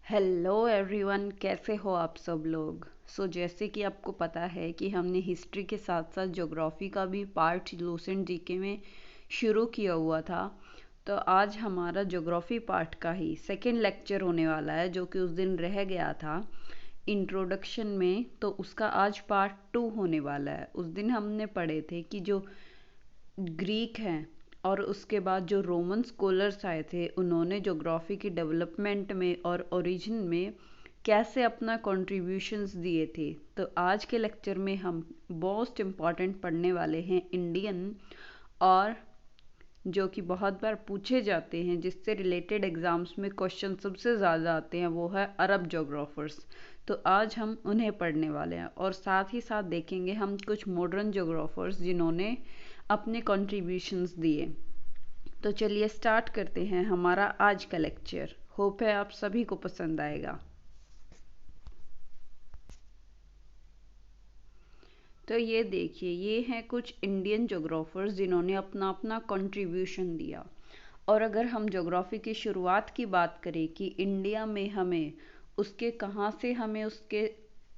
Hello everyone, कैसे हो आप सब लोग। जैसे कि आपको पता है कि हमने हिस्ट्री के साथ साथ ज्योग्राफी का भी पार्ट लूसेंट जीके में शुरू किया हुआ था। तो आज हमारा ज्योग्राफी पार्ट का ही सेकंड लेक्चर होने वाला है, जो कि उस दिन रह गया था इंट्रोडक्शन में। तो उसका आज पार्ट 2 होने वाला है। उस दिन हमने पढ़े थे कि जो ग्रीक हैं और उसके बाद जो रोमन स्कॉलर्स आए थे, उन्होंने ज्योग्राफी की डेवलपमेंट में और ओरिजिन में कैसे अपना कॉन्ट्रीब्यूशंस दिए थे। तो आज के लेक्चर में हम मोस्ट इम्पॉर्टेंट पढ़ने वाले हैं इंडियन, और जो कि बहुत बार पूछे जाते हैं, जिससे रिलेटेड एग्जाम्स में क्वेश्चन सबसे ज़्यादा आते हैं, वो है अरब जोग्राफर्स। तो आज हम उन्हें पढ़ने वाले हैं और साथ ही साथ देखेंगे हम कुछ मॉडर्न जोग्राफर्स जिन्होंने अपने कॉन्ट्रीब्यूशंस दिए। तो चलिए स्टार्ट करते हैं हमारा आज का लेक्चर। होप है आप सभी को पसंद आएगा। तो ये देखिए, ये हैं कुछ इंडियन जोग्राफर्स जिन्होंने अपना अपना कंट्रीब्यूशन दिया। और अगर हम ज्योग्राफी की शुरुआत की बात करें कि इंडिया में हमें उसके कहाँ से हमें उसके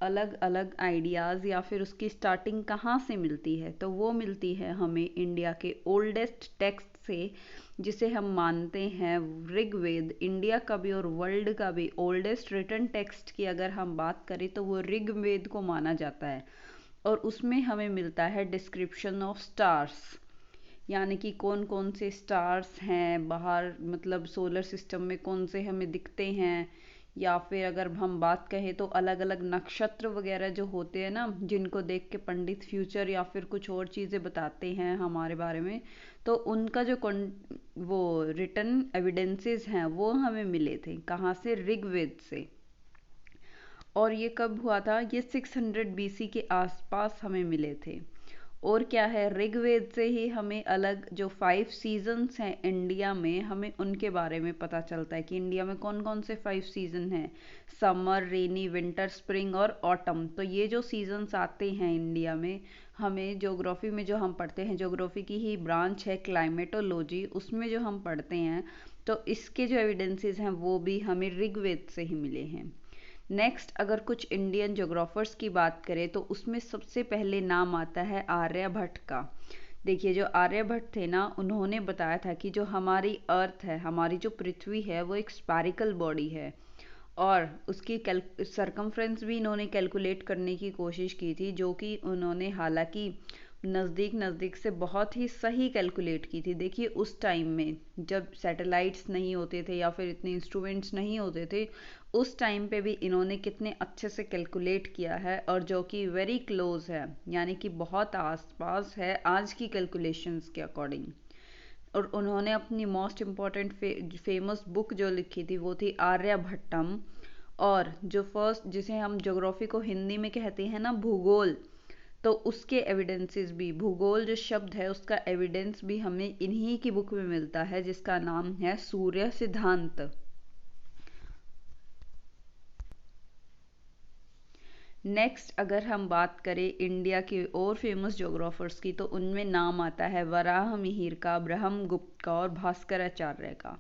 अलग अलग आइडियाज़ या फिर उसकी स्टार्टिंग कहाँ से मिलती है, तो वो मिलती है हमें इंडिया के ओल्डेस्ट टेक्स्ट से, जिसे हम मानते हैं ऋग्वेद। इंडिया का भी और वर्ल्ड का भी ओल्डेस्ट रिटन टेक्स्ट की अगर हम बात करें तो वो ऋग्वेद को माना जाता है। और उसमें हमें मिलता है डिस्क्रिप्शन ऑफ स्टार्स, यानी कि कौन कौन से स्टार्स हैं बाहर, मतलब सोलर सिस्टम में कौन से हमें दिखते हैं। या फिर अगर हम बात कहें तो अलग अलग नक्षत्र वगैरह जो होते हैं ना, जिनको देख के पंडित फ्यूचर या फिर कुछ और चीज़ें बताते हैं हमारे बारे में, तो उनका जो वो रिटन एविडेंसेस हैं वो हमें मिले थे कहाँ से, ऋग्वेद से। और ये कब हुआ था, ये 600 बीसी के आसपास हमें मिले थे। और क्या है, ऋग्वेद से ही हमें अलग जो 5 सीजन्स हैं इंडिया में, हमें उनके बारे में पता चलता है कि इंडिया में कौन कौन से 5 सीजन हैं। समर, रेनी, विंटर, स्प्रिंग और ऑटम। तो ये जो सीजन्स आते हैं इंडिया में, हमें ज्योग्राफी में जो हम पढ़ते हैं, ज्योग्राफी की ही ब्रांच है क्लाइमेटोलॉजी, उसमें जो हम पढ़ते हैं, तो इसके जो एविडेंसेस हैं वो भी हमें ऋग्वेद से ही मिले हैं। नेक्स्ट अगर कुछ इंडियन जोग्राफर्स की बात करें तो उसमें सबसे पहले नाम आता है आर्यभट्ट का। देखिए, जो आर्यभट्ट थे ना, उन्होंने बताया था कि जो हमारी अर्थ है, हमारी जो पृथ्वी है, वो एक स्पैरिकल बॉडी है। और उसकी सरकमफ्रेंस भी इन्होंने कैलकुलेट करने की कोशिश की थी, जो कि उन्होंने हालांकि नज़दीक नज़दीक से बहुत ही सही कैलकुलेट की थी। देखिए, उस टाइम में जब सैटेलाइट्स नहीं होते थे या फिर इतने इंस्ट्रूमेंट्स नहीं होते थे, उस टाइम पे भी इन्होंने कितने अच्छे से कैलकुलेट किया है, और जो कि वेरी क्लोज है, यानी कि बहुत आसपास है आज की कैलकुलेशंस के अकॉर्डिंग। और उन्होंने अपनी मोस्ट इम्पॉर्टेंट फेमस बुक जो लिखी थी वो थी आर्यभट्टम। और जो फर्स्ट, जिसे हम ज्योग्राफी को हिंदी में कहते हैं ना भूगोल, तो उसके एविडेंसेस भी, भूगोल जो शब्द है उसका एविडेंस भी हमें इन्हीं की बुक में मिलता है, जिसका नाम है सूर्य सिद्धांत। नेक्स्ट अगर हम बात करें इंडिया के और फेमस जोग्राफर्स की, तो उनमें नाम आता है वराह मिहिर का, ब्रह्मगुप्त का और भास्कराचार्य का।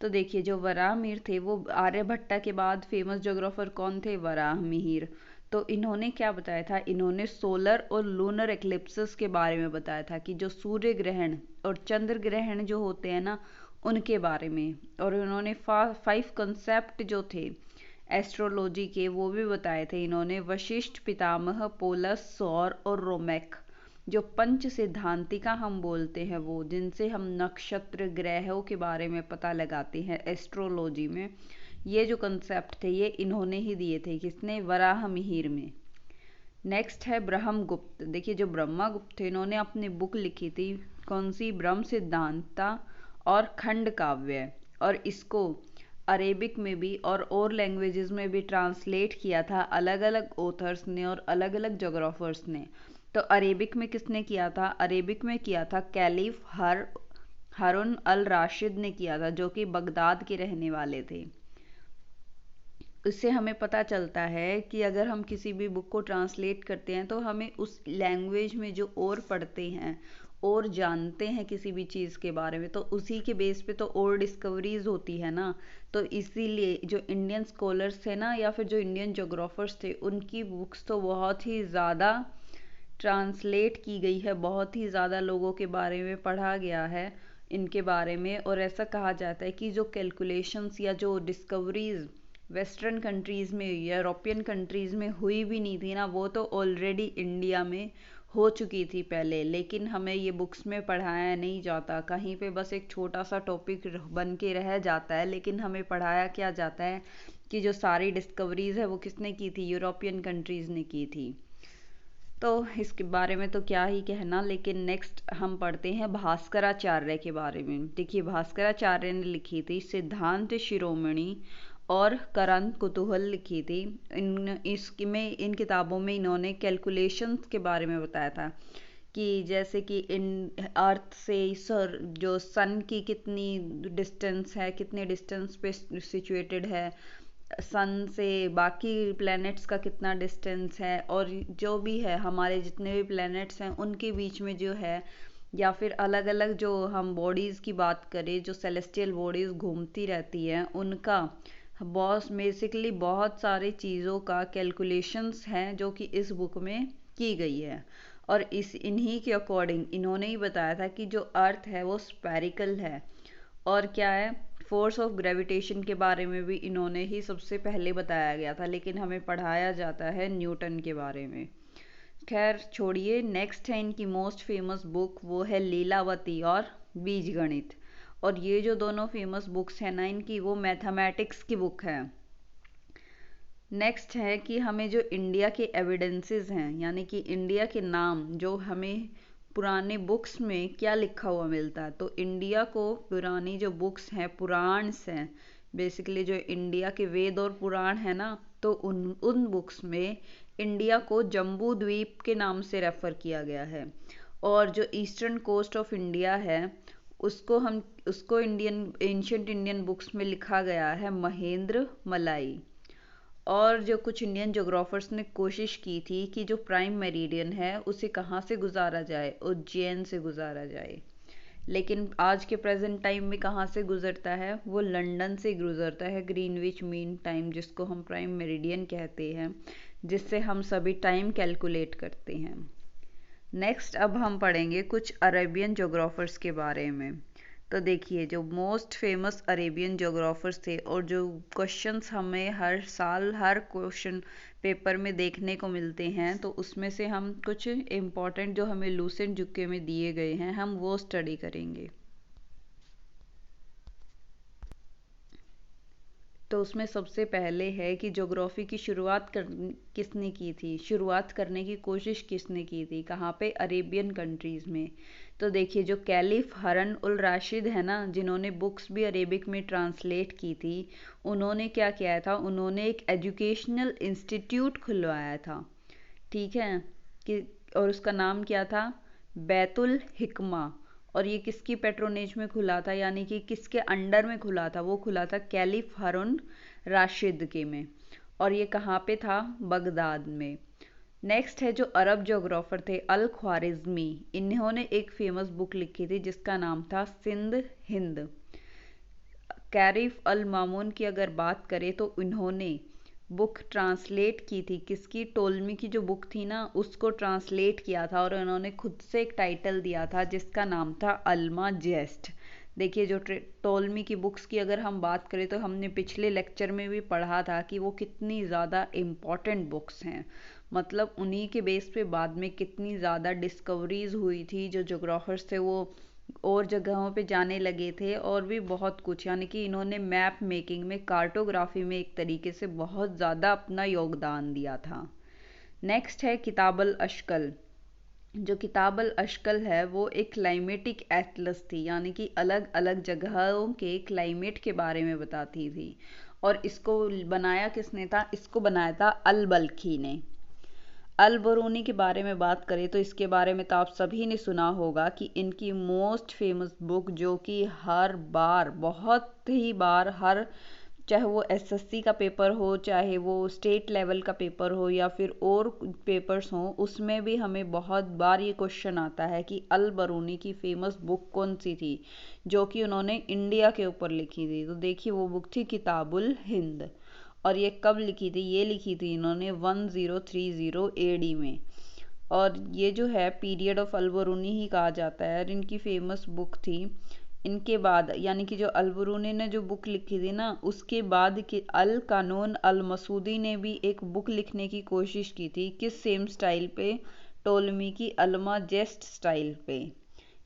तो देखिए, जो वराह मिहिर थे वो आर्यभट्टा के बाद फेमस जोग्राफर कौन थे, वराह मिहिर। तो इन्होंने क्या बताया था, इन्होंने सोलर और लूनर एक्लिप्सेस के बारे में बताया था कि जो सूर्य ग्रहण और चंद्र ग्रहण जो होते हैं ना, उनके बारे में। और उन्होंने 5 कंसेप्ट जो थे एस्ट्रोलॉजी के, वो भी बताए थे इन्होंने, वशिष्ठ, पितामह, पोलस, सौर और रोमेक। जो पंच सिद्धांतिका हम बोलते हैं, वो जिनसे हम नक्षत्र ग्रहों के बारे में पता लगाते हैं एस्ट्रोलॉजी में, ये जो कंसेप्ट थे ये इन्होंने ही दिए थे। किसने, वराह मिहिर में। नेक्स्ट है ब्रह्मगुप्त। देखिए, जो ब्रह्मगुप्त थे, इन्होंने अपनी बुक लिखी थी, कौन सी, ब्रह्म सिद्धांता और खंड काव्य। और इसको अरेबिक में भी और लैंग्वेजेस में भी ट्रांसलेट किया था अलग अलग ऑथर्स ने और अलग अलग जोग्राफर्स ने। तो अरेबिक में किसने किया था, अरेबिक में किया था कैलिफ हारून अल राशिद ने किया था, जो कि बगदाद के रहने वाले थे। इससे हमें पता चलता है कि अगर हम किसी भी बुक को ट्रांसलेट करते हैं तो हमें उस लैंग्वेज में जो और पढ़ते हैं और जानते हैं किसी भी चीज़ के बारे में, तो उसी के बेस पे तो और डिस्कवरीज होती है ना। तो इसीलिए जो इंडियन स्कॉलर्स थे ना, या फिर जो इंडियन जोग्राफर्स थे, उनकी बुक्स तो बहुत ही ज़्यादा ट्रांसलेट की गई है, बहुत ही ज़्यादा लोगों के बारे में पढ़ा गया है इनके बारे में। और ऐसा कहा जाता है कि जो कैलकुलेशंस या जो डिस्कवरीज वेस्टर्न कंट्रीज़ में, यूरोपियन कंट्रीज़ में हुई भी नहीं थी ना, वो तो ऑलरेडी इंडिया में हो चुकी थी पहले, लेकिन हमें ये बुक्स में पढ़ाया नहीं जाता। कहीं पे बस एक छोटा सा टॉपिक बन के रह जाता है, लेकिन हमें पढ़ाया क्या जाता है कि जो सारी डिस्कवरीज है वो किसने की थी, यूरोपियन कंट्रीज़ ने की थी। तो इसके बारे में तो क्या ही कहना। लेकिन नेक्स्ट हम पढ़ते हैं भास्कराचार्य के बारे में। देखिए, भास्कराचार्य ने लिखी थी सिद्धांत शिरोमणि और करंत कुतूहल लिखी थी। इन किताबों में इन्होंने कैलकुलेशंस के बारे में बताया था कि जैसे कि इन अर्थ से जो सन की कितनी डिस्टेंस है, कितने डिस्टेंस पे सिचुएटेड है, सन से बाकी प्लैनेट्स का कितना डिस्टेंस है, और जो भी है हमारे जितने भी प्लैनेट्स हैं उनके बीच में जो है, या फिर अलग अलग जो हम बॉडीज़ की बात करें, जो सेलेस्टियल बॉडीज़ घूमती रहती हैं, उनका बहुत बेसिकली बहुत सारी चीज़ों का कैलकुलेशंस हैं जो कि इस बुक में की गई है। और इन्हीं के अकॉर्डिंग इन्होंने ही बताया था कि जो अर्थ है वो स्फेरिकल है। और क्या है, फोर्स ऑफ ग्रेविटेशन के बारे में भी इन्होंने ही सबसे पहले बताया गया था, लेकिन हमें पढ़ाया जाता है न्यूटन के बारे में। खैर छोड़िए, नेक्स्ट है इनकी मोस्ट फेमस बुक, वो है लीलावती और बीजगणित। और ये जो दोनों फेमस बुक्स हैं ना इनकी, वो मैथमेटिक्स की बुक है। नेक्स्ट है कि हमें जो इंडिया के एविडेंसेस हैं, यानी कि इंडिया के नाम जो हमें पुराने बुक्स में क्या लिखा हुआ मिलता है, तो इंडिया को पुरानी जो बुक्स हैं, पुराण्स हैं, बेसिकली जो इंडिया के वेद और पुराण है ना, तो उन बुक्स में इंडिया को जम्बू द्वीप के नाम से रेफर किया गया है। और जो ईस्टर्न कोस्ट ऑफ इंडिया है उसको इंडियन एंशियंट इंडियन बुक्स में लिखा गया है महेंद्र मलाई। और जो कुछ इंडियन जोग्राफर्स ने कोशिश की थी कि जो प्राइम मेरिडियन है उसे कहाँ से गुजारा जाए, उज्जैन से गुजारा जाए, लेकिन आज के प्रेजेंट टाइम में कहाँ से गुजरता है, वो लंदन से गुजरता है, ग्रीनविच मीन टाइम, जिसको हम प्राइम मेरिडियन कहते हैं, जिससे हम सभी टाइम कैलकुलेट करते हैं। नेक्स्ट अब हम पढ़ेंगे कुछ अरेबियन जोग्राफर्स के बारे में। तो देखिए, जो मोस्ट फेमस अरेबियन जोग्राफर्स थे, और जो क्वेश्चंस हमें हर साल हर क्वेश्चन पेपर में देखने को मिलते हैं, तो उसमें से हम कुछ इम्पॉर्टेंट जो हमें लूसेंट जुके में दिए गए हैं हम वो स्टडी करेंगे। तो उसमें सबसे पहले है कि ज्योग्राफी की किसने की थी, शुरुआत करने की कोशिश किसने की थी, कहाँ पे, अरेबियन कंट्रीज़ में। तो देखिए, जो कैलिफ हरन उल राशिद है ना, जिन्होंने बुक्स भी अरेबिक में ट्रांसलेट की थी, उन्होंने क्या किया था, उन्होंने एक एजुकेशनल इंस्टीट्यूट खुलवाया था, ठीक है, कि और उसका नाम क्या था, बैतुल हिकमा। और ये किसकी पेट्रोनेज में खुला था, यानी कि किसके अंडर में खुला था, वो खुला था कैलिफ हारून राशिद के में। और ये कहाँ पे था, बगदाद में। नेक्स्ट है जो अरब जोग्राफर थे अल ख्वारिज़मी, इन्होंने एक फेमस बुक लिखी थी जिसका नाम था सिंध हिंद। कैरिफ अल मामून की अगर बात करें तो इन्होंने बुक ट्रांसलेट की थी, किसकी, टोलमी की जो बुक थी ना उसको ट्रांसलेट किया था, और उन्होंने खुद से एक टाइटल दिया था जिसका नाम था अल्मा जेस्ट। देखिए, जो टोलमी की बुक्स की अगर हम बात करें तो हमने पिछले लेक्चर में भी पढ़ा था कि वो कितनी ज़्यादा इम्पॉर्टेंट बुक्स हैं, मतलब उन्हीं के बेस पे बाद में कितनी ज़्यादा डिस्कवरीज हुई थी, जो जोग्राफर्स थे वो और जगहों पे जाने लगे थे, और भी बहुत कुछ, यानी कि इन्होंने मैप मेकिंग में, कार्टोग्राफी में एक तरीके से बहुत ज़्यादा अपना योगदान दिया था। नेक्स्ट है किताबल अशकल। जो किताबल अशकल है वो एक क्लाइमेटिक एटलस थी, यानी कि अलग अलग जगहों के क्लाइमेट के बारे में बताती थी। और इसको बनाया किसने था, इसको बनाया था अल बल्खी ने। अल बरूनी के बारे में बात करें तो इसके बारे में तो आप सभी ने सुना होगा कि इनकी मोस्ट फेमस बुक, जो कि हर बार, बहुत ही बार, हर चाहे वो एसएससी का पेपर हो, चाहे वो स्टेट लेवल का पेपर हो, या फिर और पेपर्स हों, उसमें भी हमें बहुत बार ये क्वेश्चन आता है कि अल बरूनी की फेमस बुक कौन सी थी जो कि उन्होंने इंडिया के ऊपर लिखी थी। तो देखिए वो बुक थी किताबुल हिंद। और ये कब लिखी थी? ये लिखी थी इन्होंने 1030 एडी में। और ये जो है पीरियड ऑफ अल बरूनी ही कहा जाता है, और इनकी फेमस बुक थी। इनके बाद यानी कि जो अल बरूनी ने जो बुक लिखी थी ना, उसके बाद कि अल कानून अल मसूदी ने भी एक बुक लिखने की कोशिश की थी। किस सेम स्टाइल पे? टोलमी की अलमा जेस्ट स्टाइल पे।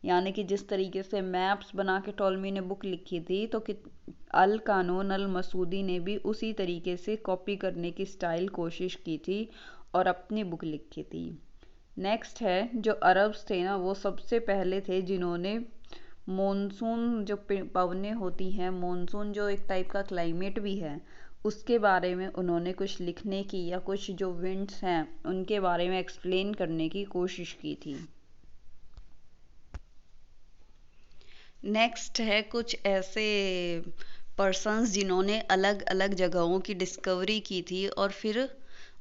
यानी कि जिस तरीके से मैप्स बना के टोलमी ने बुक लिखी थी, तो कि अल कानून अल मसूदी ने भी उसी तरीके से कॉपी करने की स्टाइल कोशिश की थी और अपनी बुक लिखी थी। नेक्स्ट है जो अरब्स थे ना, वो सबसे पहले थे जिन्होंने मॉनसून जो पवनें होती हैं, मॉनसून जो एक टाइप का क्लाइमेट भी है, उसके बारे में उन्होंने कुछ लिखने की या कुछ जो विंड्स हैं उनके बारे में एक्सप्लेन करने की कोशिश की थी। नेक्स्ट है कुछ ऐसे पर्सन्स जिन्होंने अलग अलग जगहों की डिस्कवरी की थी, और फिर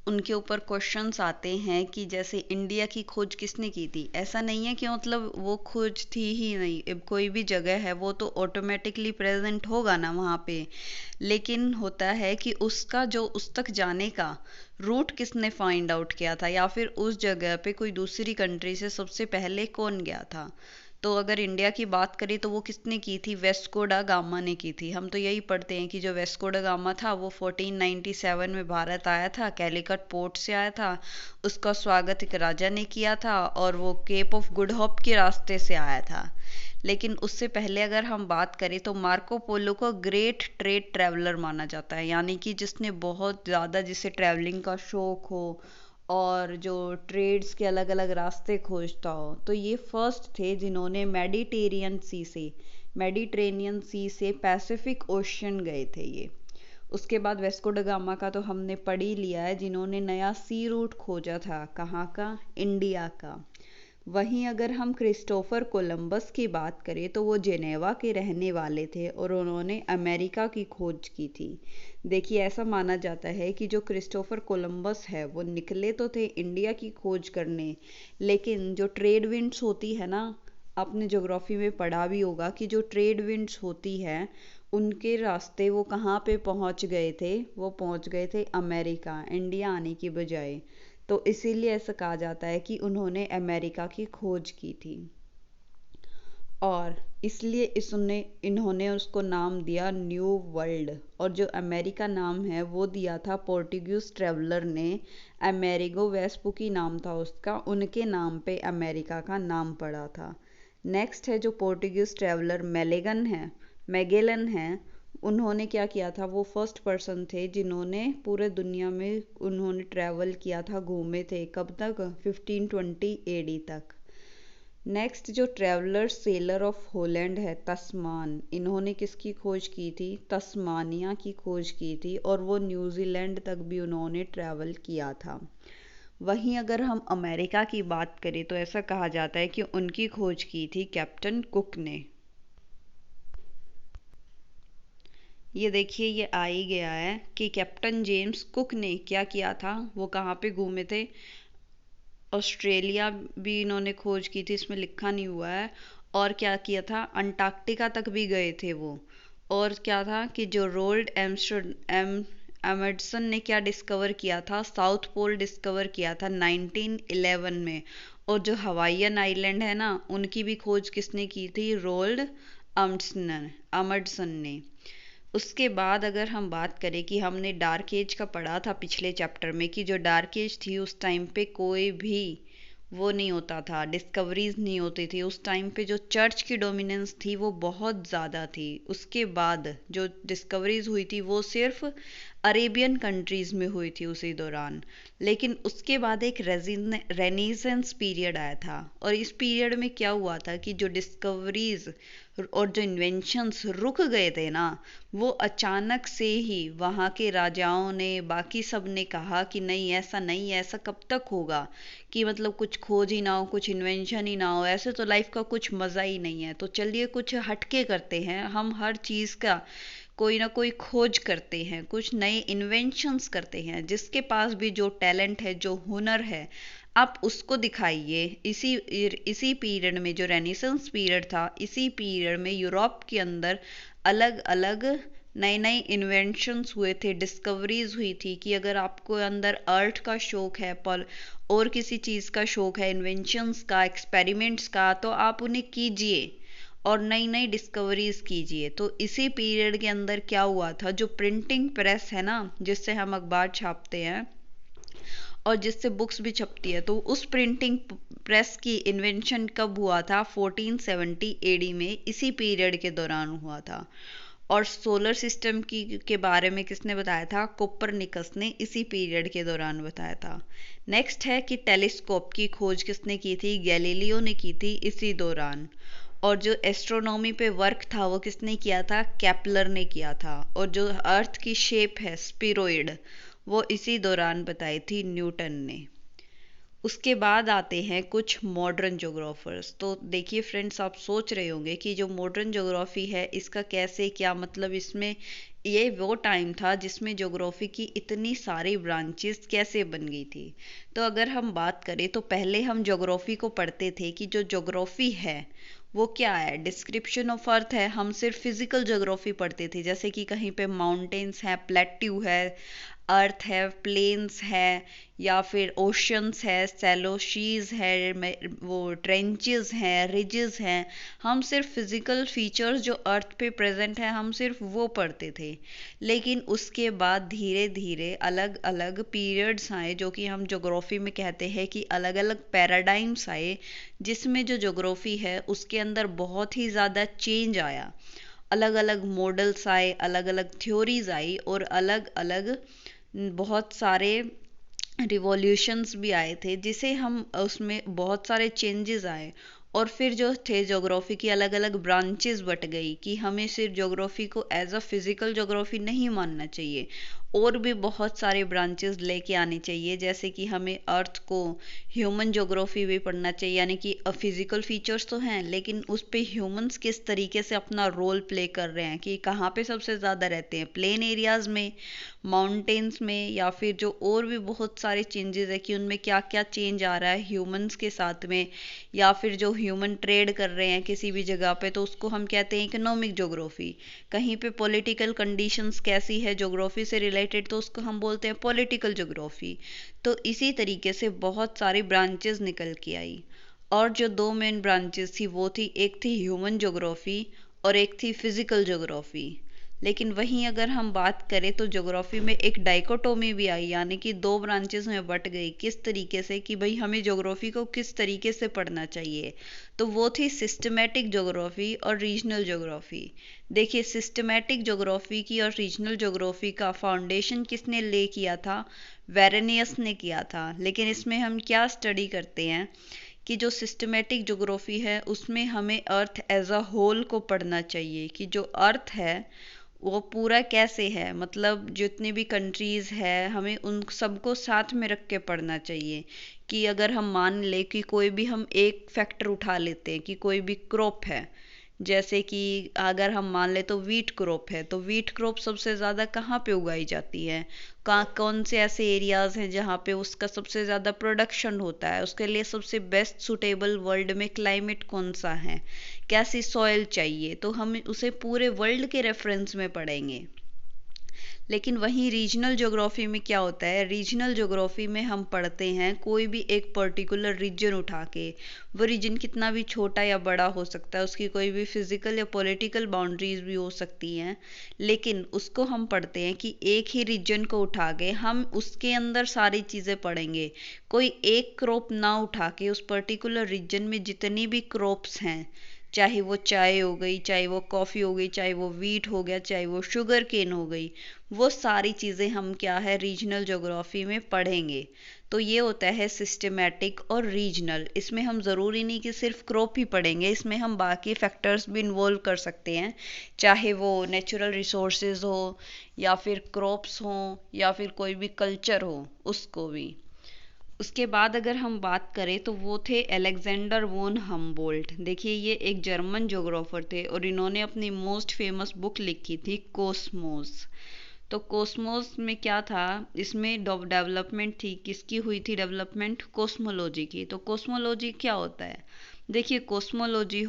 उनके ऊपर क्वेश्चंस आते हैं कि जैसे इंडिया की खोज किसने की थी। ऐसा नहीं है कि मतलब वो खोज थी ही नहीं, अब कोई भी जगह है वो तो ऑटोमेटिकली प्रेजेंट होगा ना वहाँ पे, लेकिन होता है कि उसका जो उस तक जाने का रूट किसने फाइंड आउट किया था, या फिर उस जगह पे कोई दूसरी कंट्री से सबसे पहले कौन गया था। तो अगर इंडिया की बात करें तो वो किसने की थी? वेस्को डा गामा ने की थी। हम तो यही पढ़ते हैं कि जो वेस्को डा गामा था वो 1497 में भारत आया था, कैलिकट पोर्ट से आया था। उसका स्वागत एक राजा ने किया था और वो केप ऑफ गुड होप के रास्ते से आया था। लेकिन उससे पहले अगर हम बात करें तो मार्को पोलो को ग्रेट ट्रेड ट्रैवलर माना जाता है, यानी कि जिसने बहुत ज़्यादा, जिसे ट्रैवलिंग का शौक हो और जो ट्रेड्स के अलग अलग रास्ते खोजता हो। तो ये फर्स्ट थे जिन्होंने मेडिटेरेनियन सी से पैसिफिक ओशन गए थे ये। उसके बाद वेस्को ड गामा का तो हमने पढ़ ही लिया है, जिन्होंने नया सी रूट खोजा था। कहाँ का? इंडिया का। वहीं अगर हम क्रिस्टोफर कोलंबस की बात करें तो वो जेनेवा के रहने वाले थे और उन्होंने अमेरिका की खोज की थी। देखिए ऐसा माना जाता है कि जो क्रिस्टोफर कोलंबस है वो निकले तो थे इंडिया की खोज करने, लेकिन जो ट्रेड विंड्स होती है ना, आपने ज्योग्राफी में पढ़ा भी होगा कि जो ट्रेड विंड्स होती है उनके रास्ते वो कहाँ पे पहुँच गए थे? वो पहुँच गए थे अमेरिका, इंडिया आने की बजाय। तो इसीलिए ऐसा कहा जाता है कि उन्होंने अमेरिका की खोज की थी, और इसलिए इन्होंने उसको नाम दिया न्यू वर्ल्ड। और जो अमेरिका नाम है वो दिया था पोर्टुगीज ट्रेवलर ने, अमेरिगो वेस्पुकी नाम था उसका, उनके नाम पे अमेरिका का नाम पड़ा था। नेक्स्ट है जो पोर्टुगीज ट्रेवलर मैगेलन है। उन्होंने क्या किया था? वो फर्स्ट पर्सन थे जिन्होंने पूरे दुनिया में उन्होंने ट्रैवल किया था, घूमे थे। कब तक? 1520 एडी तक। नेक्स्ट जो ट्रैवलर सेलर ऑफ होलैंड है, तस्मान, इन्होंने किसकी खोज की थी? तस्मानिया की खोज की थी, और वो न्यूजीलैंड तक भी उन्होंने ट्रैवल किया था। वहीं अगर हम अमेरिका की बात करें तो ऐसा कहा जाता है कि उनकी खोज की थी कैप्टन कुक ने। ये देखिए ये आ ही गया है कि कैप्टन जेम्स कुक ने क्या किया था, वो कहाँ पे घूमे थे? ऑस्ट्रेलिया भी इन्होंने खोज की थी, इसमें लिखा नहीं हुआ है। और क्या किया था? अंटार्कटिका तक भी गए थे वो। और क्या था कि जो रोल्ड एमर्सन ने क्या डिस्कवर किया था? साउथ पोल डिस्कवर किया था 1911 में। और जो हवाईयन आइलैंड है ना, उनकी भी खोज किसने की थी? रोल्ड अमर्सन ने। उसके बाद अगर हम बात करें कि हमने डार्क एज का पढ़ा था पिछले चैप्टर में, कि जो डार्क एज थी उस टाइम पे कोई भी वो नहीं होता था, डिस्कवरीज नहीं होती थी। उस टाइम पे जो चर्च की डोमिनेंस थी वो बहुत ज़्यादा थी। उसके बाद जो डिस्कवरीज हुई थी वो सिर्फ अरेबियन कंट्रीज़ में हुई थी उसी दौरान। लेकिन उसके बाद एक रेनेसेंस पीरियड आया था, और इस पीरियड में क्या हुआ था कि जो डिस्कवरीज और जो इन्वेंशंस रुक गए थे ना, वो अचानक से ही वहाँ के राजाओं ने, बाकी सब ने कहा कि नहीं ऐसा नहीं, ऐसा कब तक होगा कि मतलब कुछ खोज ही ना हो, कुछ इन्वेंशन ही ना हो, ऐसे तो लाइफ का कुछ मज़ा ही नहीं है। तो चलिए कुछ हटके करते हैं, हम हर चीज़ का कोई ना कोई खोज करते हैं, कुछ नए इन्वेंशंस करते हैं, जिसके पास भी जो टैलेंट है, जो हुनर है, आप उसको दिखाइए। इसी पीरियड में, जो रेनेसेंस पीरियड था, इसी पीरियड में यूरोप के अंदर अलग अलग नए नए इन्वेंशंस हुए थे, डिस्कवरीज हुई थी कि अगर आपको अंदर आर्ट का शौक है, पर और किसी चीज़ का शौक है, इन्वेंशंस का, एक्सपेरिमेंट्स का, तो आप उन्हें कीजिए और नई नई डिस्कवरीज कीजिए। तो इसी पीरियड के अंदर क्या हुआ था, जो प्रिंटिंग प्रेस है ना, जिससे हम अखबार छापते हैं और जिससे बुक्स भी छपती है, तो उस प्रिंटिंग प्रेस की इन्वेंशन कब हुआ था? 1470 एडी में, इसी पीरियड के दौरान हुआ था। और सोलर सिस्टम की के बारे में किसने बताया था? कोपरनिकस ने इसी पीरियड के दौरान बताया था। नेक्स्ट है कि टेलीस्कोप की खोज किसने की थी? गैलीलियो ने की थी इसी दौरान। और जो एस्ट्रोनॉमी पे वर्क था वो किसने किया था? केपलर ने किया था। और जो अर्थ की शेप है स्पीरोइड, वो इसी दौरान बताई थी न्यूटन ने। उसके बाद आते हैं कुछ मॉडर्न जोग्राफर्स। तो देखिए फ्रेंड्स, आप सोच रहे होंगे कि जो मॉडर्न जोग्राफी है इसका कैसे क्या मतलब, इसमें ये वो टाइम था जिसमें जोग्राफी की इतनी सारी ब्रांचेस कैसे बन गई थी। तो अगर हम बात करें तो पहले हम जोग्राफी को पढ़ते थे कि जो जोग्राफी है वो क्या है, डिस्क्रिप्शन ऑफ अर्थ है। हम सिर्फ फिजिकल जोग्राफी पढ़ते थे, जैसे कि कहीं पे माउंटेन्स है, प्लेट्यू है, अर्थ है, प्लेन्स है, या फिर ओशंस है, सेलोशीज है, वो ट्रेंचेस हैं, रिजेस हैं। हम सिर्फ फिजिकल फीचर्स जो अर्थ पे प्रेजेंट है, हम सिर्फ वो पढ़ते थे। लेकिन उसके बाद धीरे धीरे अलग अलग पीरियड्स आए, जो कि हम जोग्राफी में कहते हैं कि अलग अलग पैराडाइम्स आए, जिसमें जो जोग्राफी है उसके अंदर बहुत ही ज़्यादा चेंज आया। अलग अलग मॉडल्स आए, अलग अलग थ्योरीज आई, और अलग अलग बहुत सारे रिवॉल्यूशंस भी आए थे, जिसे हम उसमें बहुत सारे चेंजेस आए। और फिर जो थे जोग्राफी की अलग अलग ब्रांचेस बट गई कि हमें सिर्फ जोग्राफी को एज अ फिजिकल जोग्राफी नहीं मानना चाहिए, और भी बहुत सारे ब्रांचेस लेके आने चाहिए। जैसे कि हमें अर्थ को ह्यूमन जोग्राफी भी पढ़ना चाहिए, यानी कि फिजिकल फीचर्स तो हैं लेकिन उस पे ह्यूमंस किस तरीके से अपना रोल प्ले कर रहे हैं, कि कहाँ पे सबसे ज़्यादा रहते हैं, प्लेन एरियाज़ में, माउंटेन्स में, या फिर जो और भी बहुत सारे चेंजेस है कि उनमें क्या क्या चेंज आ रहा है ह्यूमंस के साथ में, या फिर जो ह्यूमन ट्रेड कर रहे हैं किसी भी जगह पे, तो उसको हम कहते हैं इकोनॉमिक जोग्राफी। कहीं पे पॉलिटिकल कंडीशंस कैसी है जोग्राफी से रिलेटेड, तो उसको हम बोलते हैं पॉलिटिकल जोग्राफी। तो इसी तरीके से बहुत सारी ब्रांचेस निकल के आई। और जो दो मेन ब्रांचेस थी वो थी, एक थी ह्यूमन जोग्राफी और एक थी फिजिकल जोग्राफी। लेकिन वहीं अगर हम बात करें तो ज्योग्राफी में एक डाइकोटोमी भी आई, यानी कि दो ब्रांचेस में बट गई। किस तरीके से, कि भाई हमें ज्योग्राफी को किस तरीके से पढ़ना चाहिए। तो वो थी सिस्टमैटिक ज्योग्राफी और रीजनल ज्योग्राफी। देखिए, सिस्टमैटिक ज्योग्राफी की और रीजनल ज्योग्राफी का फाउंडेशन किसने ले किया था? वेरेनियस ने किया था। लेकिन इसमें हम क्या स्टडी करते हैं कि जो सिस्टमैटिक ज्योग्राफी है उसमें हमें अर्थ एज अ होल को पढ़ना चाहिए, कि जो अर्थ है वो पूरा कैसे है, मतलब जितनी भी कंट्रीज़ है हमें उन सबको साथ में रख के पढ़ना चाहिए। कि अगर हम मान लें कि कोई भी हम एक फैक्टर उठा लेते हैं कि कोई भी क्रॉप है, जैसे कि अगर हम मान लें तो वीट क्रॉप है, तो वीट क्रॉप सबसे ज़्यादा कहाँ पे उगाई जाती है, कहाँ कौन से ऐसे एरियाज़ हैं जहाँ पे उसका सबसे ज़्यादा प्रोडक्शन होता है, उसके लिए सबसे बेस्ट सुटेबल वर्ल्ड में क्लाइमेट कौन सा है, कैसी सॉइल चाहिए, तो हम उसे पूरे वर्ल्ड के रेफरेंस में पढ़ेंगे। लेकिन वहीं रीजनल ज्योग्राफी में क्या होता है, रीजनल ज्योग्राफी में हम पढ़ते हैं कोई भी एक पर्टिकुलर रीजन उठा के। वो रीजन कितना भी छोटा या बड़ा हो सकता है, उसकी कोई भी फिजिकल या पॉलिटिकल बाउंड्रीज भी हो सकती हैं, लेकिन उसको हम पढ़ते हैं कि एक ही रीजन को उठा के हम उसके अंदर सारी चीज़ें पढ़ेंगे। कोई एक क्रॉप ना उठा के उस पर्टिकुलर रीजन में जितनी भी क्रॉप्स हैं, चाहे वो चाय हो गई, चाहे वो कॉफ़ी हो गई, चाहे वो वीट हो गया, चाहे वो शुगर केन हो गई, वो सारी चीज़ें हम क्या है रीजनल ज्योग्राफी में पढ़ेंगे। तो ये होता है सिस्टमैटिक और रीजनल। इसमें हम ज़रूरी नहीं कि सिर्फ क्रॉप ही पढ़ेंगे, इसमें हम बाकी फैक्टर्स भी इन्वॉल्व कर सकते हैं, चाहे वो नेचुरल रिसोर्सेज हो, या फिर क्रॉप्स हों, या फिर कोई भी कल्चर हो, उसको भी। उसके बाद अगर हम बात करें तो वो थे अलेक्जेंडर वोन हम्बोल्ट। देखिए ये एक जर्मन ज्योग्राफर थे और इन्होंने अपनी मोस्ट फेमस बुक लिखी थी कोस्मोस। तो कोस्मोस में क्या था, इसमें डेवलपमेंट थी, किसकी हुई थी डेवलपमेंट, कोस्मोलॉजी की। तो कोस्मोलॉजी क्या होता है, देखिए कॉस्मोलॉजी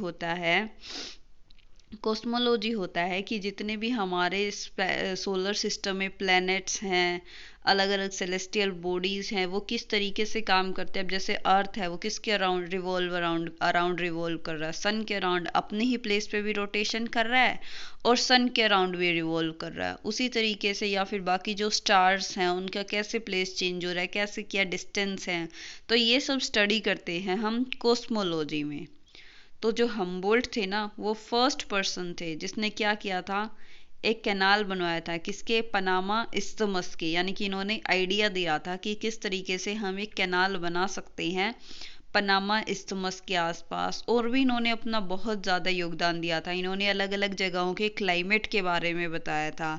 होता है कि जितने भी हमारे सोलर सिस्टम में प्लैनेट्स हैं, अलग अलग सेलेस्टियल बॉडीज हैं, वो किस तरीके से काम करते हैं। अब जैसे अर्थ है, वो किसके अराउंड रिवॉल्व कर रहा है, सन के अराउंड, अपने ही प्लेस पे भी रोटेशन कर रहा है और सन के अराउंड भी रिवॉल्व कर रहा है उसी तरीके से। या फिर बाकी जो स्टार्स हैं उनका कैसे प्लेस चेंज हो रहा है, कैसे क्या डिस्टेंस है, तो ये सब स्टडी करते हैं हम कॉस्मोलॉजी में। तो जो हम्बोल्ट थे ना, वो फर्स्ट पर्सन थे जिसने क्या किया था, एक कैनाल बनवाया था, किसके, पनामा इस्थमस के। यानी कि इन्होंने आइडिया दिया था कि किस तरीके से हम एक कैनाल बना सकते हैं पनामा इस्थमस के आसपास। और भी इन्होंने अपना बहुत ज़्यादा योगदान दिया था, इन्होंने अलग अलग जगहों के क्लाइमेट के बारे में बताया था।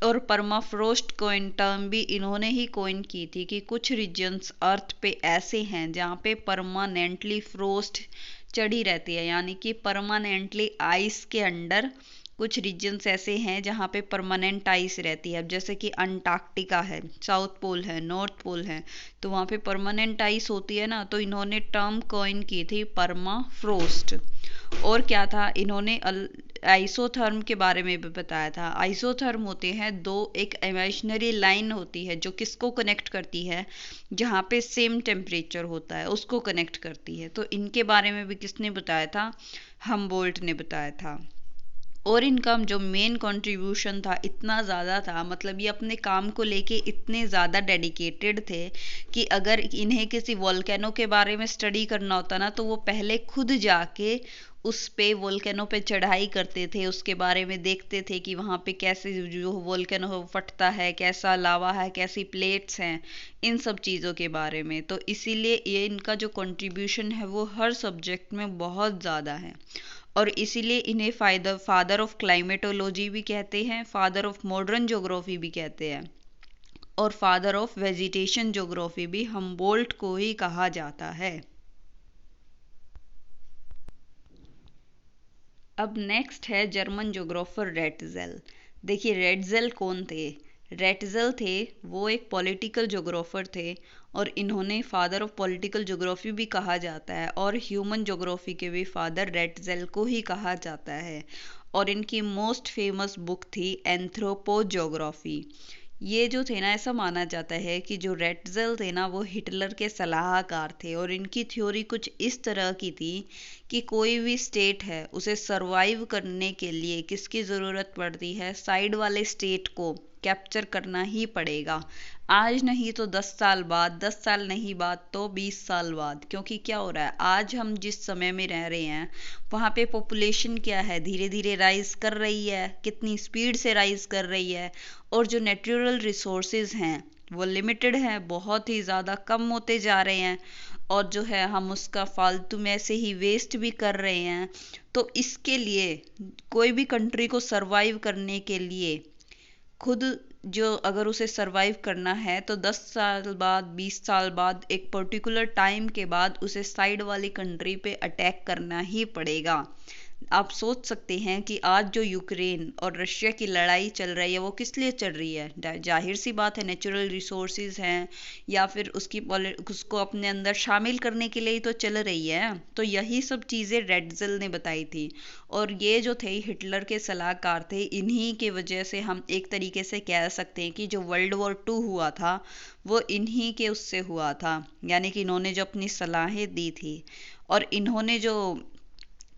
और परमाफ्रोस्ट कोइन टर्म भी इन्होंने ही कोइन की थी कि कुछ रीजन्स अर्थ पे ऐसे हैं जहाँ पे परमानेंटली फ्रोस्ट चढ़ी रहती है, यानी कि परमानेंटली आइस के अंडर कुछ रीजन्स ऐसे हैं जहाँ पे परमानेंट आइस रहती है। अब जैसे कि अंटार्कटिका है, साउथ पोल है, नॉर्थ पोल है, तो वहाँ पे परमानेंट आइस होती है ना, तो इन्होंने टर्म कॉइन की थी परमा फ्रोस्ट। और क्या था, इन्होंने आइसोथर्म के बारे में भी बताया था। आइसोथर्म होते हैं दो, एक इमेजिनरी लाइन होती है जो किसको कनेक्ट करती है, जहाँ पे सेम टेम्परेचर होता है उसको कनेक्ट करती है। तो इनके बारे में भी किसने बताया था, हम्बोल्ट ने बताया था। और इनका जो मेन कंट्रीब्यूशन था इतना ज़्यादा था, मतलब ये अपने काम को लेके इतने ज़्यादा डेडिकेटेड थे कि अगर इन्हें किसी वोल्केनो के बारे में स्टडी करना होता ना, तो वो पहले खुद जाके उस पे वोल्केनो पे चढ़ाई करते थे, उसके बारे में देखते थे कि वहाँ पे कैसे जो वोल्केनो फटता है, कैसा लावा है, कैसी प्लेट्स हैं, इन सब चीज़ों के बारे में। तो इसीलिए ये इनका जो कंट्रीब्यूशन है वो हर सब्जेक्ट में बहुत ज़्यादा है। और इसीलिए इन्हें फादर ऑफ क्लाइमेटोलॉजी भी कहते हैं, फादर ऑफ मॉडर्न ज्योग्राफी भी कहते हैं, और फादर ऑफ वेजिटेशन ज्योग्राफी भी हम्बोल्ट को ही कहा जाता है। अब नेक्स्ट है जर्मन ज्योग्राफर रेटजेल। देखिए रेटजेल कौन थे, रेटजेल थे वो एक पॉलिटिकल ज्योग्राफर थे, और इन्होंने फादर ऑफ पॉलिटिकल ज्योग्राफी भी कहा जाता है, और ह्यूमन ज्योग्राफी के भी फादर रेटजेल को ही कहा जाता है। और इनकी मोस्ट फेमस बुक थी एंथ्रोपो ज्योग्राफी। ये जो थे ना, ऐसा माना जाता है कि जो रेटजेल थे ना, वो हिटलर के सलाहकार थे, और इनकी थ्योरी कुछ इस तरह की थी कि कोई भी स्टेट है उसे सरवाइव करने के लिए किसकी ज़रूरत पड़ती है, साइड वाले स्टेट को कैप्चर करना ही पड़ेगा। आज नहीं तो 10 साल बाद, 10 साल नहीं बाद तो 20 साल बाद। क्योंकि क्या हो रहा है, आज हम जिस समय में रह रहे हैं वहाँ पे पॉपुलेशन क्या है, धीरे धीरे राइज कर रही है, कितनी स्पीड से राइज कर रही है, और जो नेचुरल रिसोर्सेज हैं वो लिमिटेड हैं, बहुत ही ज़्यादा कम होते जा रहे हैं, और जो है हम उसका फालतू में ऐसे ही वेस्ट भी कर रहे हैं। तो इसके लिए कोई भी कंट्री को सरवाइव करने के लिए खुद जो अगर उसे सरवाइव करना है तो 10 साल बाद, 20 साल बाद, एक पर्टिकुलर टाइम के बाद उसे साइड वाली कंट्री पे अटैक करना ही पड़ेगा। आप सोच सकते हैं कि आज जो यूक्रेन और रशिया की लड़ाई चल रही है वो किस लिए चल रही है, जाहिर सी बात है नेचुरल रिसोर्सेज हैं या फिर उसको अपने अंदर शामिल करने के लिए ही तो चल रही है। तो यही सब चीज़ें रेटजेल ने बताई थी, और ये जो थे हिटलर के सलाहकार थे। इन्हीं के वजह से हम एक तरीके से कह सकते हैं कि जो वर्ल्ड वॉर 2 हुआ था वो इन्हीं के उससे हुआ था, यानी कि इन्होंने जो अपनी सलाहें दी थी। और इन्होंने जो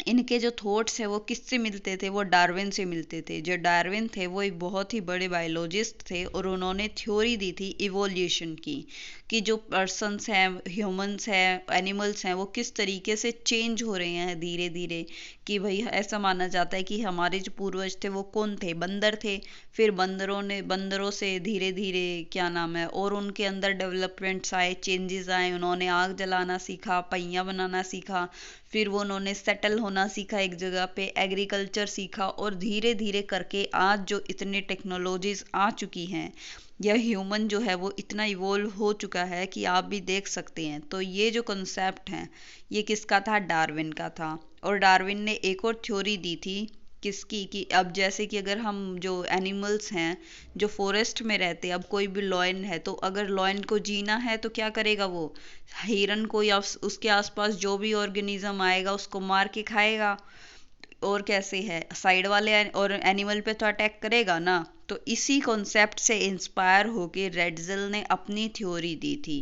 इनके जो थॉट्स है वो किससे मिलते थे, वो डार्विन से मिलते थे। जो डार्विन थे वो एक बहुत ही बड़े बायोलॉजिस्ट थे, और उन्होंने थ्योरी दी थी इवोल्यूशन की, कि जो पर्सन्स हैं, ह्यूमंस हैं, एनिमल्स हैं, वो किस तरीके से चेंज हो रहे हैं धीरे धीरे। कि भाई ऐसा माना जाता है कि हमारे जो पूर्वज थे वो कौन थे, बंदर थे, फिर बंदरों से धीरे धीरे क्या नाम है, और उनके अंदर डेवलपमेंट्स आए, चेंजेस आए, उन्होंने आग जलाना सीखा, पहिया बनाना सीखा, फिर वो उन्होंने सेटल होना सीखा एक जगह पे, एग्रीकल्चर सीखा, और धीरे धीरे करके आज जो इतने टेक्नोलॉजीज आ चुकी हैं, यह ह्यूमन जो है वो इतना इवोल्व हो चुका है कि आप भी देख सकते हैं। तो ये जो कॉन्सेप्ट है ये किसका था? डार्विन का था। और डार्विन ने एक और थ्योरी दी थी, किसकी? कि अब जैसे कि अगर हम जो एनिमल्स हैं जो फॉरेस्ट में रहते हैं, अब कोई भी लॉयन है तो अगर लॉयन को जीना है तो क्या करेगा? वो हिरन को या उसके आसपास जो भी ऑर्गेनिज्म आएगा उसको मार के खाएगा। और कैसे है, साइड वाले और एनिमल पे तो अटैक करेगा ना। तो इसी कॉन्सेप्ट से इंस्पायर होके रेडजल ने अपनी थ्योरी दी थी,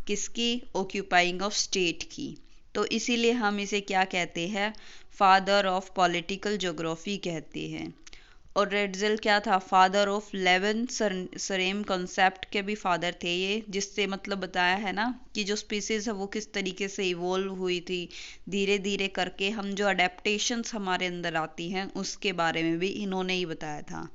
किसकी? ऑक्यूपाइंग ऑफ स्टेट की। तो इसीलिए हम इसे क्या कहते हैं? फादर ऑफ पॉलिटिकल ज्योग्राफी कहते हैं। और रेडजल क्या था? फादर ऑफ 11 सरेम कॉन्सेप्ट के भी फादर थे ये, जिससे मतलब बताया है ना कि जो स्पीसीज है वो किस तरीके से इवोल्व हुई थी धीरे धीरे करके। हम जो अडेप्टेशंस हमारे अंदर आती हैं उसके बारे में भी इन्होंने ही बताया था।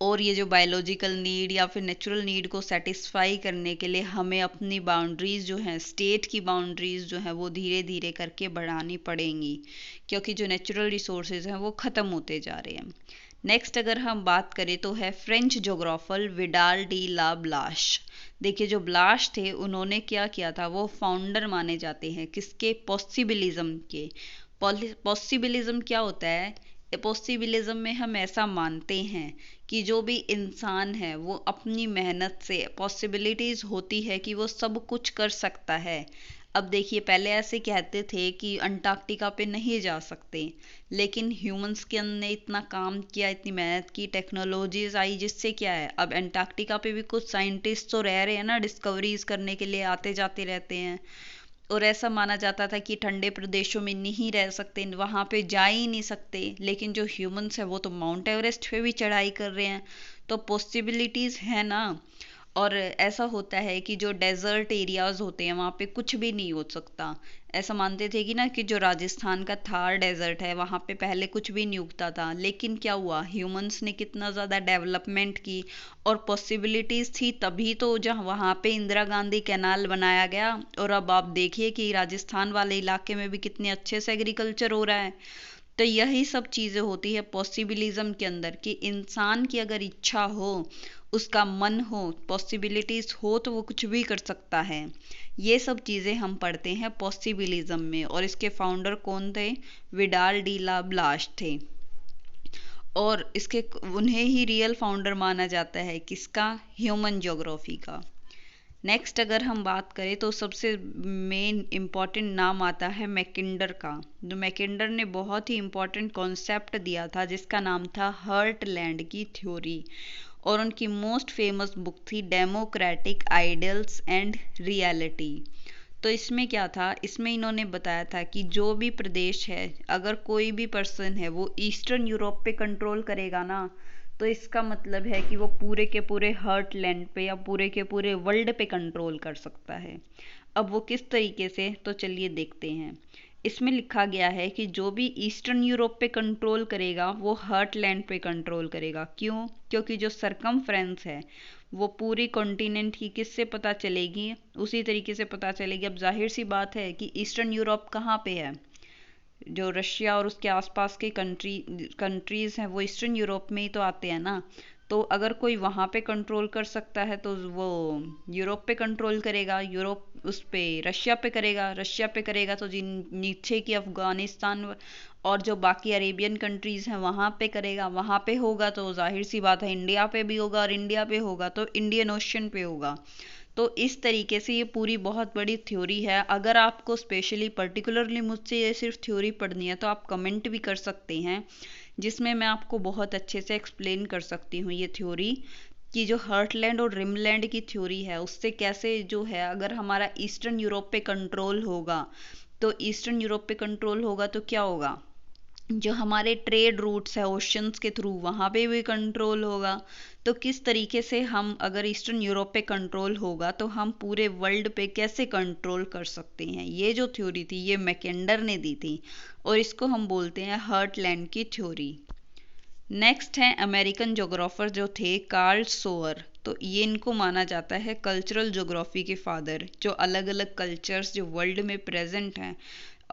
और ये जो बायोलॉजिकल नीड या फिर नेचुरल नीड को सेटिस्फाई करने के लिए हमें अपनी बाउंड्रीज जो हैं, स्टेट की बाउंड्रीज जो हैं वो धीरे धीरे करके बढ़ानी पड़ेंगी, क्योंकि जो नेचुरल रिसोर्सेज हैं वो ख़त्म होते जा रहे हैं। नेक्स्ट अगर हम बात करें तो है French geographer Vidal de la Blache. देखिए जो ब्लाश थे उन्होंने क्या किया था, वो फाउंडर माने जाते हैं किसके? पॉसिबिलिज्म के। पॉसिबिलिज्म क्या होता है? पॉसिबिलिज्म में हम ऐसा मानते हैं कि जो भी इंसान है वो अपनी मेहनत से, पॉसिबिलिटीज होती है कि वो सब कुछ कर सकता है। अब देखिए पहले ऐसे कहते थे कि अंटार्कटिका पे नहीं जा सकते, लेकिन ह्यूमंस के ने इतना काम किया, इतनी मेहनत की, टेक्नोलॉजीज आई, जिससे क्या है अब अंटार्कटिका पे भी कुछ साइंटिस्ट तो रह रहे हैं ना, डिस्कवरीज करने के लिए आते जाते रहते हैं। और ऐसा माना जाता था कि ठंडे प्रदेशों में नहीं रह सकते, वहाँ पे जा ही नहीं सकते, लेकिन जो ह्यूमंस है वो तो माउंट एवरेस्ट पे भी चढ़ाई कर रहे हैं। तो पॉसिबिलिटीज़ है ना। और ऐसा होता है कि जो डेजर्ट एरियाज होते हैं वहाँ पे कुछ भी नहीं हो सकता। ऐसा मानते थे कि ना कि जो राजस्थान का थार डेजर्ट है वहाँ पे पहले कुछ भी नहीं उगता था, लेकिन क्या हुआ, ह्यूमंस ने कितना ज़्यादा डेवलपमेंट की और पॉसिबिलिटीज़ थी, तभी तो जहाँ वहाँ पे इंदिरा गांधी कैनाल बनाया गया। और अब आप देखिए कि राजस्थान वाले इलाके में भी कितने अच्छे से एग्रीकल्चर हो रहा है। तो यही सब चीज़ें होती है पॉसिबिलिज्म के अंदर, कि इंसान की अगर इच्छा हो, उसका मन हो, पॉसिबिलिटीज हो, तो वो कुछ भी कर सकता है। ये सब चीज़ें हम पढ़ते हैं पॉसिबिलिज्म में। और इसके फाउंडर कौन थे? विडाल डी ला ब्लाश थे। और इसके उन्हें ही रियल फाउंडर माना जाता है, किसका? ह्यूमन ज्योग्राफी का। नेक्स्ट अगर हम बात करें तो सबसे मेन इम्पॉर्टेंट नाम आता है मैकिंडर का। जो मैकिंडर ने बहुत ही इम्पॉर्टेंट कॉन्सेप्ट दिया था जिसका नाम था हर्टलैंड की थ्योरी। और उनकी मोस्ट फेमस बुक थी डेमोक्रेटिक आइडियल्स एंड रियलिटी। तो इसमें क्या था, इसमें इन्होंने बताया था कि जो भी प्रदेश है, अगर कोई भी पर्सन है वो ईस्टर्न यूरोप पे कंट्रोल करेगा ना, तो इसका मतलब है कि वो पूरे के पूरे हर्टलैंड पे या पूरे के पूरे वर्ल्ड पे कंट्रोल कर सकता है। अब वो किस तरीके से, तो चलिए देखते हैं। इसमें लिखा गया है कि जो भी ईस्टर्न यूरोप पे कंट्रोल करेगा वो हर्टलैंड पे कंट्रोल करेगा। क्यों? क्योंकि जो सरकमफ्रेंस है वो पूरी कॉन्टिनेंट की किससे पता चलेगी? उसी तरीके से पता चलेगी। अब जाहिर सी बात है कि ईस्टर्न यूरोप कहाँ पे है? जो रशिया और उसके आसपास के कंट्रीज हैं वो ईस्टर्न यूरोप में ही तो आते हैं ना। तो अगर कोई वहाँ पे कंट्रोल कर सकता है तो वो यूरोप पे कंट्रोल करेगा, यूरोप उस पे रशिया पे करेगा, रशिया पे करेगा तो जिन नीचे की अफगानिस्तान और जो बाकी अरेबियन कंट्रीज हैं वहाँ पे करेगा, वहाँ पे होगा तो जाहिर सी बात है इंडिया पे भी होगा, और इंडिया पे होगा तो इंडियन ओशन पे होगा। तो इस तरीके से ये पूरी बहुत बड़ी थ्योरी है। अगर आपको स्पेशली पर्टिकुलरली मुझसे ये सिर्फ थ्योरी पढ़नी है तो आप कमेंट भी कर सकते हैं, जिसमें मैं आपको बहुत अच्छे से एक्सप्लेन कर सकती हूँ ये थ्योरी, कि जो हर्टलैंड और रिमलैंड की थ्योरी है उससे कैसे जो है, अगर हमारा ईस्टर्न यूरोप पे कंट्रोल होगा तो ईस्टर्न यूरोप पे कंट्रोल होगा तो क्या होगा, जो हमारे ट्रेड रूट्स है ओशंस के थ्रू वहाँ पे भी कंट्रोल होगा। तो किस तरीके से हम, अगर ईस्टर्न यूरोप पे कंट्रोल होगा तो हम पूरे वर्ल्ड पे कैसे कंट्रोल कर सकते हैं। ये जो थ्योरी थी ये मैकेंडर ने दी थी और इसको हम बोलते हैं हर्टलैंड की थ्योरी। नेक्स्ट है अमेरिकन जोग्राफर जो थे कार्ल सोअर। तो ये इनको माना जाता है कल्चरल जोग्राफी के फादर। जो अलग अलग कल्चर्स जो वर्ल्ड में प्रेजेंट हैं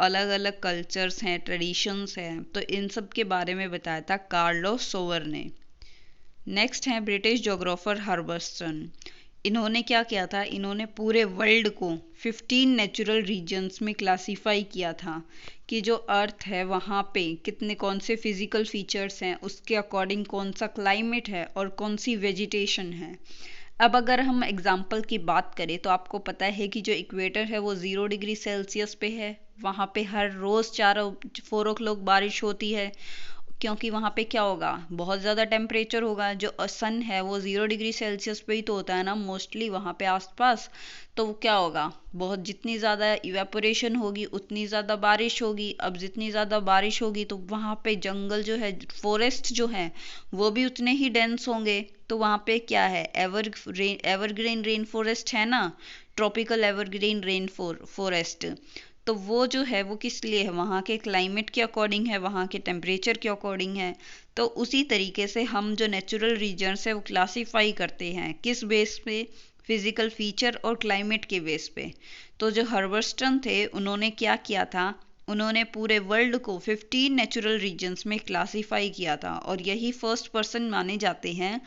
अलग अलग कल्चर्स हैं, ट्रेडिशंस हैं, तो इन सब के बारे में बताया था कार्लोस सोवर ने। नेक्स्ट हैं ब्रिटिश जोग्राफर हर्बर्टसन। इन्होंने क्या किया था, इन्होंने पूरे वर्ल्ड को 15 नेचुरल रीजन्स में क्लासीफाई किया था कि जो अर्थ है वहाँ पे कितने कौन से फिजिकल फीचर्स हैं, उसके अकॉर्डिंग कौन सा क्लाइमेट है और कौन सी वेजिटेशन है। अब अगर हम एग्जाम्पल की बात करें तो आपको पता है कि जो इक्वेटर है वो 0 डिग्री सेल्सियस पे है, वहाँ पे हर रोज़ 4 o'clock बारिश होती है, क्योंकि वहाँ पे क्या होगा, बहुत ज़्यादा टेम्परेचर होगा। जो सन है वो 0 डिग्री सेल्सियस पे ही तो होता है ना मोस्टली वहाँ पे आसपास, तो क्या होगा, बहुत जितनी ज़्यादा इवेपोरेशन होगी उतनी ज़्यादा बारिश होगी। अब जितनी ज़्यादा बारिश होगी तो वहाँ पे जंगल जो है, फॉरेस्ट जो है, वो भी उतने ही डेंस होंगे। तो वहाँ पे क्या है, एवरग्रीन रेन फॉरेस्ट है ना, ट्रॉपिकल एवरग्रीन रेन फॉरेस्ट, तो वो जो है वो किस लिए है, वहाँ के क्लाइमेट के अकॉर्डिंग है, वहाँ के टेम्परेचर के अकॉर्डिंग है। तो उसी तरीके से हम जो नेचुरल रीजन्स है वो क्लासीफाई करते हैं, किस बेस पे, फिजिकल फीचर और क्लाइमेट के बेस पे। तो जो हर्बर्टसन थे उन्होंने क्या किया था, उन्होंने पूरे वर्ल्ड को 15 नेचुरल रीजन्स में क्लासीफाई किया था, और यही फर्स्ट पर्सन माने जाते हैं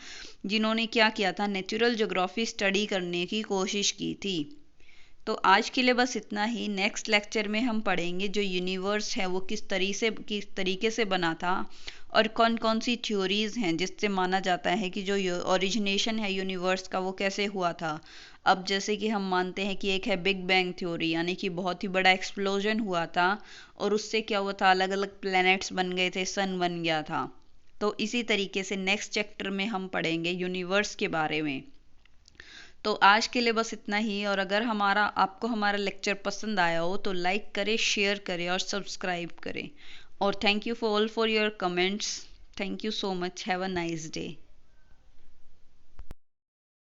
जिन्होंने क्या किया था, नेचुरल ज्योग्राफी स्टडी करने की कोशिश की थी। तो आज के लिए बस इतना ही। नेक्स्ट लेक्चर में हम पढ़ेंगे जो यूनिवर्स है वो किस तरीके से बना था, और कौन कौन सी थ्योरीज हैं जिससे माना जाता है कि जो ओरिजिनेशन है यूनिवर्स का वो कैसे हुआ था। अब जैसे कि हम मानते हैं कि एक है बिग बैंग थ्योरी, यानी कि बहुत ही बड़ा एक्सप्लोजन हुआ था और उससे क्या हुआ था, अलग अलग प्लैनेट्स बन गए थे, सन बन गया था। तो इसी तरीके से नेक्स्ट चैप्टर में हम पढ़ेंगे यूनिवर्स के बारे में। तो आज के लिए बस इतना ही, और अगर आपको हमारा लेक्चर पसंद आया हो तो लाइक करें, शेयर करें और सब्सक्राइब करें। और thank you for all for your comments. Thank you so much. Have a nice day.